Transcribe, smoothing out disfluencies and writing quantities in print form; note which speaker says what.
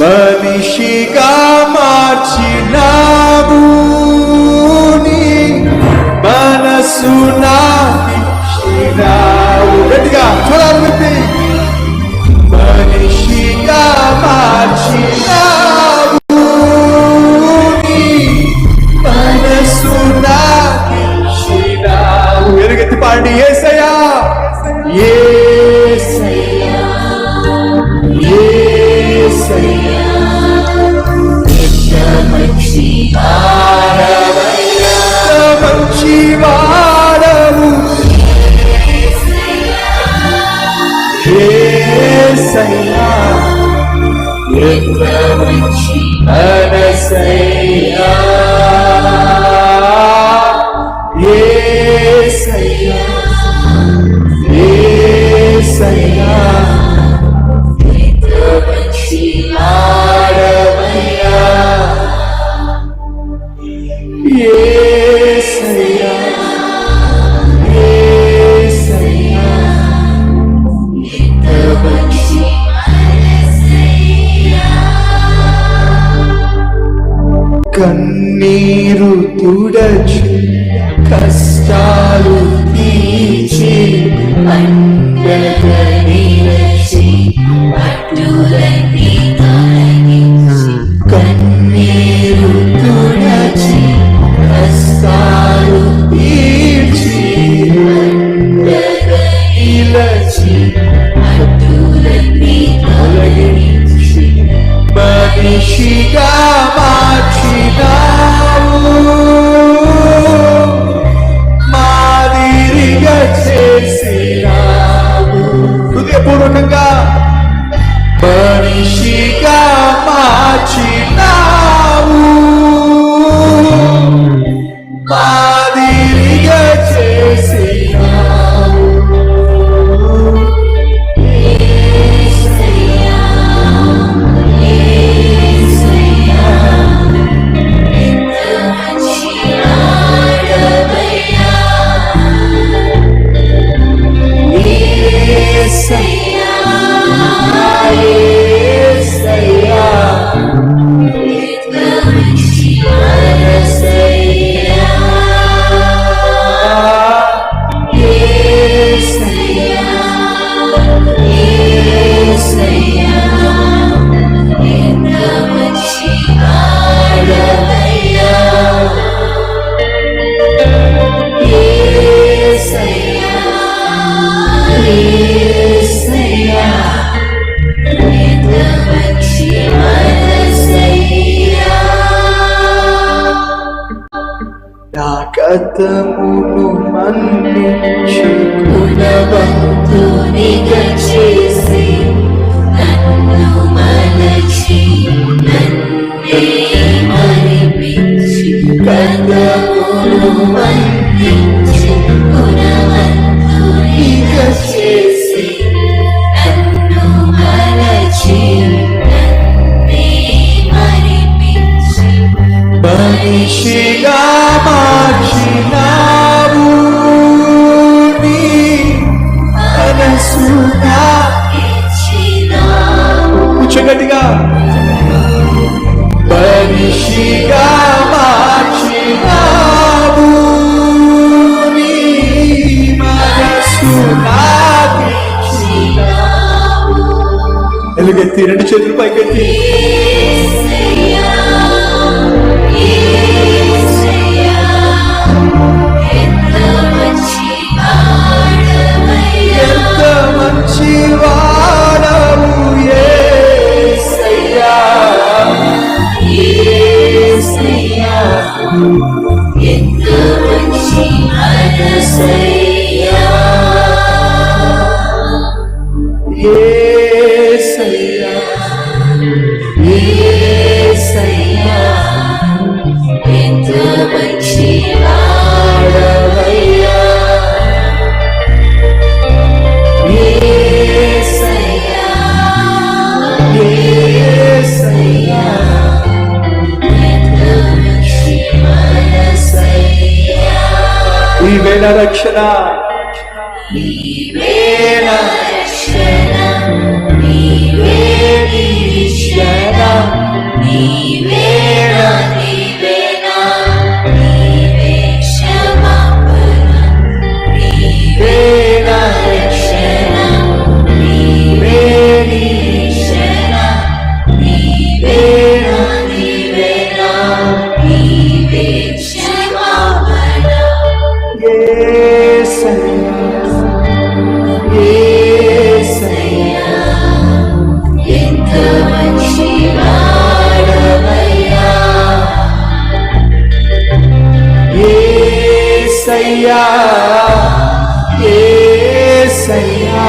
Speaker 1: మనిషిగా మార్చినావు, నీ మనసు నాకిచ్చినావు. గట్టిగా చూడాలి. మనిషిగా మార్చినావు, నీ మనసు నాకిచ్చినావు. ఎలుగెత్తి పాడి యేసయ్యా, యేసయ్యా, యేసయ్యా, మంచి వాడవయ్యా, మంచి వాడవు యేసయ్యా, మంచి మనసయ్యా, యేసయ్యా, యేసయ్యా, మంచి వాడవయ్యా, యేసయ్యా, యేసయ్యా, మంచి మనసయ్యా. కన్నీరు తుడచి కష్టాలు తీర్చి కన్నీరు తుడచి కష్టాలు తీర్చి నిలచి తొలగించి మనిషిగా మార్చినావు, మాదిరిగా చేసినావు. హృదయపూర్వకంగా మనిషిగా మార్చినావు, మాదిరిగా చేసినావు. గతమును మన్నించి గుణవంతునిగా చేసి నన్ను మలచి నన్నే మరిపించి, గతమును మన్నించి గుణవంతునిగా చేసి నన్ను మలచి నన్నే మరిపించి, మనిషిగా మార్చినావు, నీ మనసు నాకిచ్చినావు. కూర్చోగట్టిగా. మనిషిగా మార్చినావు, నీ మనసు నాకిచ్చినావు. ఎలుగెత్తి రెండు చేతులు పైకెత్తి మంచి వాడవు యేసయ్యా, యేసయ్యా, ఎంత మంచి మనసయ్యా, యేసయ్యా, యేసయ్యా, ఎంత మంచి వాడవయ్యా, నీవేనా రక్షణ, నీవేనా రక్షణ, నీవే నిరీక్షణ, యేసయ్యా యేసయ్యా